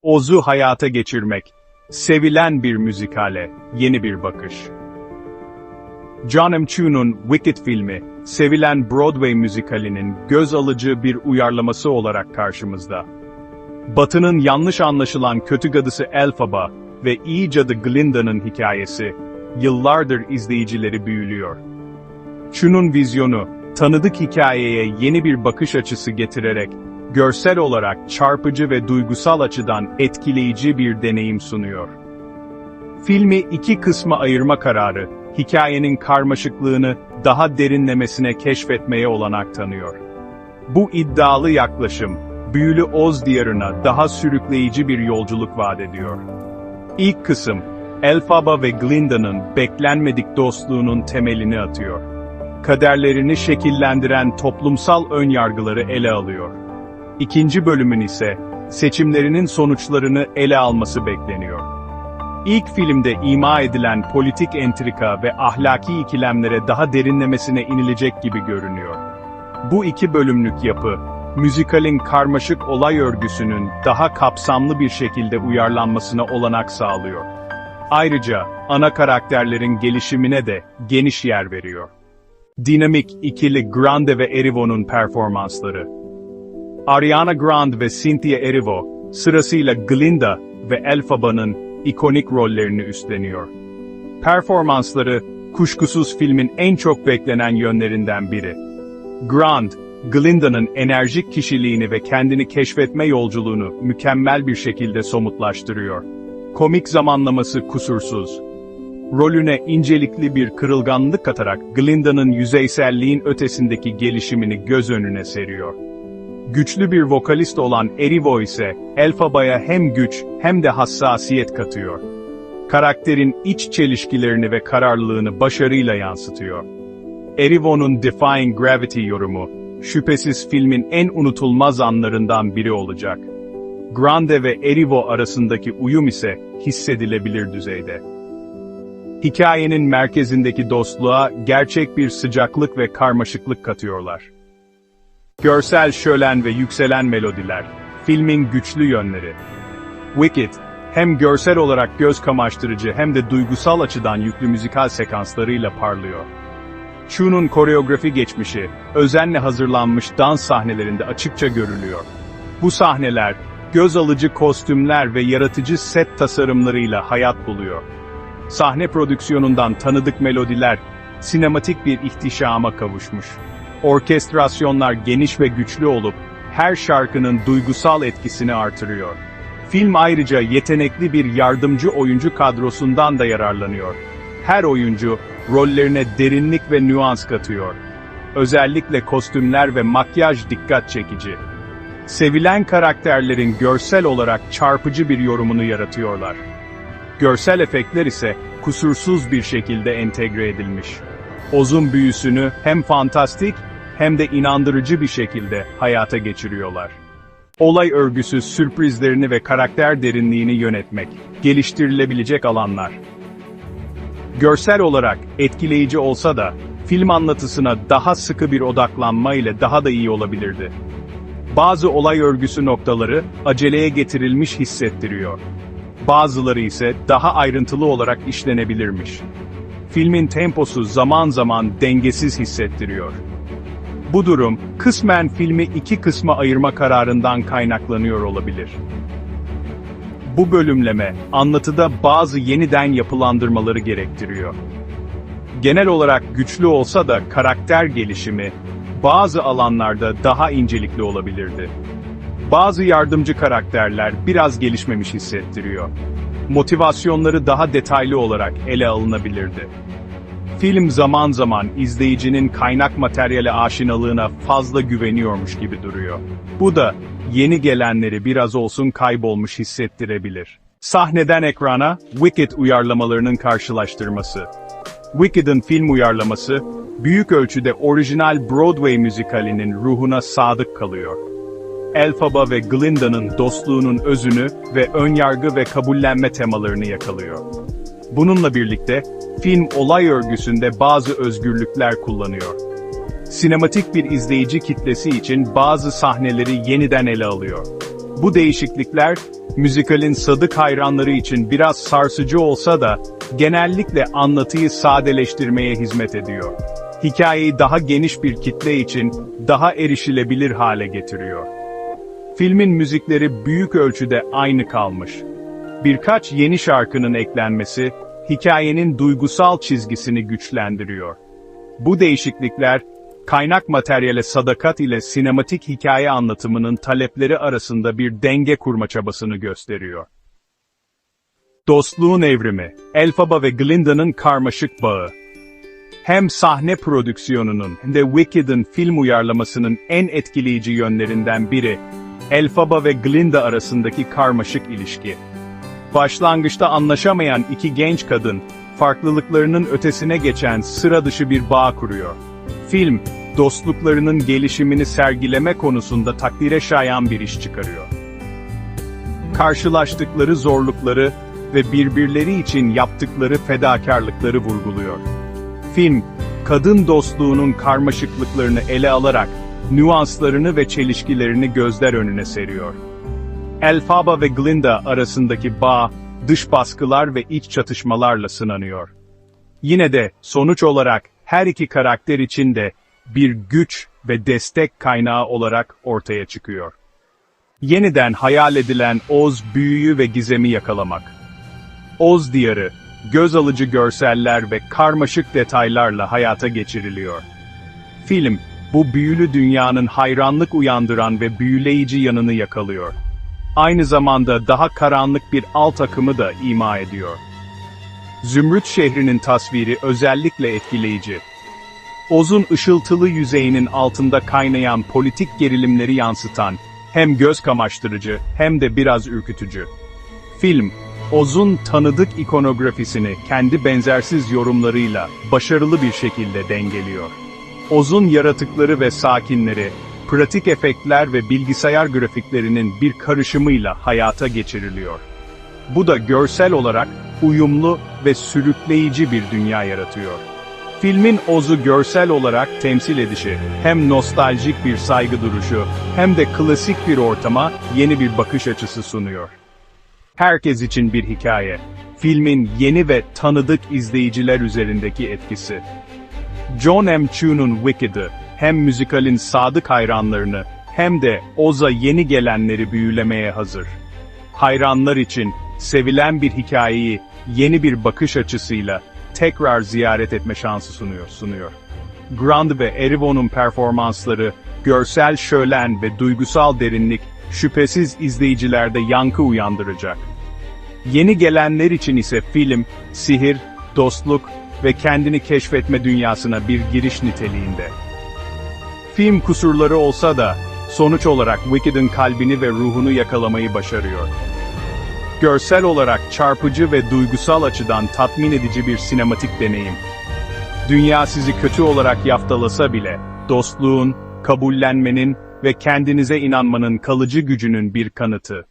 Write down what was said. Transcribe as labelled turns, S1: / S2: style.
S1: Oz'u hayata geçirmek. Sevilen bir müzikale, yeni bir bakış. John M. Chu'nun Wicked filmi, sevilen Broadway müzikalinin göz alıcı bir uyarlaması olarak karşımızda. Batı'nın yanlış anlaşılan kötü cadısı Elphaba ve iyi cadı Glinda'nın hikayesi, yıllardır izleyicileri büyülüyor. Chu'nun vizyonu, tanıdık hikayeye yeni bir bakış açısı getirerek, görsel olarak çarpıcı ve duygusal açıdan etkileyici bir deneyim sunuyor. Filmi iki kısma ayırma kararı, hikayenin karmaşıklığını daha derinlemesine keşfetmeye olanak tanıyor. Bu iddialı yaklaşım, büyülü Oz diyarına daha sürükleyici bir yolculuk vaat ediyor. İlk kısım, Elphaba ve Glinda'nın beklenmedik dostluğunun temelini atıyor. Kaderlerini şekillendiren toplumsal önyargıları ele alıyor. İkinci bölümün ise, seçimlerinin sonuçlarını ele alması bekleniyor. İlk filmde ima edilen politik entrika ve ahlaki ikilemlere daha derinlemesine inilecek gibi görünüyor. Bu iki bölümlük yapı, müzikalin karmaşık olay örgüsünün daha kapsamlı bir şekilde uyarlanmasına olanak sağlıyor. Ayrıca, ana karakterlerin gelişimine de geniş yer veriyor. Dinamik ikili Grande ve Erivo'nun performansları. Ariana Grande ve Cynthia Erivo, sırasıyla Glinda ve Elphaba'nın ikonik rollerini üstleniyor. Performansları, kuşkusuz filmin en çok beklenen yönlerinden biri. Grande, Glinda'nın enerjik kişiliğini ve kendini keşfetme yolculuğunu mükemmel bir şekilde somutlaştırıyor. Komik zamanlaması kusursuz. Rolüne incelikli bir kırılganlık katarak Glinda'nın yüzeyselliğin ötesindeki gelişimini göz önüne seriyor. Güçlü bir vokalist olan Erivo ise, Elphaba'ya hem güç hem de hassasiyet katıyor. Karakterin iç çelişkilerini ve kararlılığını başarıyla yansıtıyor. Erivo'nun Defying Gravity yorumu, şüphesiz filmin en unutulmaz anlarından biri olacak. Grande ve Erivo arasındaki uyum ise, hissedilebilir düzeyde. Hikayenin merkezindeki dostluğa, gerçek bir sıcaklık ve karmaşıklık katıyorlar. Görsel şölen ve yükselen melodiler, filmin güçlü yönleri. Wicked, hem görsel olarak göz kamaştırıcı hem de duygusal açıdan yüklü müzikal sekanslarıyla parlıyor. Chu'nun koreografi geçmişi, özenle hazırlanmış dans sahnelerinde açıkça görülüyor. Bu sahneler, göz alıcı kostümler ve yaratıcı set tasarımlarıyla hayat buluyor. Sahne prodüksiyonundan tanıdık melodiler, sinematik bir ihtişama kavuşmuş. Orkestrasyonlar geniş ve güçlü olup, her şarkının duygusal etkisini artırıyor. Film ayrıca yetenekli bir yardımcı oyuncu kadrosundan da yararlanıyor. Her oyuncu, rollerine derinlik ve nüans katıyor. Özellikle kostümler ve makyaj dikkat çekici. Sevilen karakterlerin görsel olarak çarpıcı bir yorumunu yaratıyorlar. Görsel efektler ise, kusursuz bir şekilde entegre edilmiş. Oz'un büyüsünü hem fantastik, hem de inandırıcı bir şekilde hayata geçiriyorlar. Olay örgüsü sürprizlerini ve karakter derinliğini yönetmek, geliştirilebilecek alanlar. Görsel olarak etkileyici olsa da, film anlatısına daha sıkı bir odaklanma ile daha da iyi olabilirdi. Bazı olay örgüsü noktaları, aceleye getirilmiş hissettiriyor. Bazıları ise daha ayrıntılı olarak işlenebilirmiş. Filmin temposu zaman zaman dengesiz hissettiriyor. Bu durum, kısmen filmi iki kısma ayırma kararından kaynaklanıyor olabilir. Bu bölümleme, anlatıda bazı yeniden yapılandırmaları gerektiriyor. Genel olarak güçlü olsa da karakter gelişimi, bazı alanlarda daha incelikli olabilirdi. Bazı yardımcı karakterler biraz gelişmemiş hissettiriyor. Motivasyonları daha detaylı olarak ele alınabilirdi. Film zaman zaman izleyicinin kaynak materyale aşinalığına fazla güveniyormuş gibi duruyor. Bu da, yeni gelenleri biraz olsun kaybolmuş hissettirebilir. Sahneden ekrana, Wicked uyarlamalarının karşılaştırması. Wicked'ın film uyarlaması, büyük ölçüde orijinal Broadway müzikalinin ruhuna sadık kalıyor. Elphaba ve Glinda'nın dostluğunun özünü ve önyargı ve kabullenme temalarını yakalıyor. Bununla birlikte, film olay örgüsünde bazı özgürlükler kullanıyor. Sinematik bir izleyici kitlesi için bazı sahneleri yeniden ele alıyor. Bu değişiklikler, müzikalin sadık hayranları için biraz sarsıcı olsa da, genellikle anlatıyı sadeleştirmeye hizmet ediyor. Hikayeyi daha geniş bir kitle için, daha erişilebilir hale getiriyor. Filmin müzikleri büyük ölçüde aynı kalmış. Birkaç yeni şarkının eklenmesi, hikayenin duygusal çizgisini güçlendiriyor. Bu değişiklikler, kaynak materyale sadakat ile sinematik hikaye anlatımının talepleri arasında bir denge kurma çabasını gösteriyor. Dostluğun evrimi, Elphaba ve Glinda'nın karmaşık bağı. Hem sahne prodüksiyonunun hem de Wicked'ın film uyarlamasının en etkileyici yönlerinden biri, Elphaba ve Glinda arasındaki karmaşık ilişki. Başlangıçta anlaşamayan iki genç kadın, farklılıklarının ötesine geçen sıra dışı bir bağ kuruyor. Film, dostluklarının gelişimini sergileme konusunda takdire şayan bir iş çıkarıyor. Karşılaştıkları zorlukları ve birbirleri için yaptıkları fedakarlıkları vurguluyor. Film, kadın dostluğunun karmaşıklıklarını ele alarak, nüanslarını ve çelişkilerini gözler önüne seriyor. Elphaba ve Glinda arasındaki bağ, dış baskılar ve iç çatışmalarla sınanıyor. Yine de, sonuç olarak, her iki karakter için de, bir güç ve destek kaynağı olarak ortaya çıkıyor. Yeniden hayal edilen Oz büyüyü ve gizemi yakalamak. Oz diyarı, göz alıcı görseller ve karmaşık detaylarla hayata geçiriliyor. Film, bu büyülü dünyanın hayranlık uyandıran ve büyüleyici yanını yakalıyor. Aynı zamanda daha karanlık bir alt akımı da ima ediyor. Zümrüt şehrinin tasviri özellikle etkileyici. Oz'un ışıltılı yüzeyinin altında kaynayan politik gerilimleri yansıtan, hem göz kamaştırıcı hem de biraz ürkütücü. Film, Oz'un tanıdık ikonografisini kendi benzersiz yorumlarıyla başarılı bir şekilde dengeliyor. Oz'un yaratıkları ve sakinleri, pratik efektler ve bilgisayar grafiklerinin bir karışımıyla hayata geçiriliyor. Bu da görsel olarak uyumlu ve sürükleyici bir dünya yaratıyor. Filmin Oz'u görsel olarak temsil edişi, hem nostaljik bir saygı duruşu, hem de klasik bir ortama yeni bir bakış açısı sunuyor. Herkes için bir hikaye. Filmin yeni ve tanıdık izleyiciler üzerindeki etkisi. John M. Chu'nun Wicked'ı, hem müzikalin sadık hayranlarını, hem de Oz'a yeni gelenleri büyülemeye hazır. Hayranlar için, sevilen bir hikayeyi, yeni bir bakış açısıyla, tekrar ziyaret etme şansı sunuyor. Grande ve Erivo'nun performansları, görsel şölen ve duygusal derinlik, şüphesiz izleyicilerde yankı uyandıracak. Yeni gelenler için ise film, sihir, dostluk ve kendini keşfetme dünyasına bir giriş niteliğinde. Film kusurları olsa da, sonuç olarak Wicked'ın kalbini ve ruhunu yakalamayı başarıyor. Görsel olarak çarpıcı ve duygusal açıdan tatmin edici bir sinematik deneyim. Dünya sizi kötü olarak yaftalasa bile, dostluğun, kabullenmenin ve kendinize inanmanın kalıcı gücünün bir kanıtı.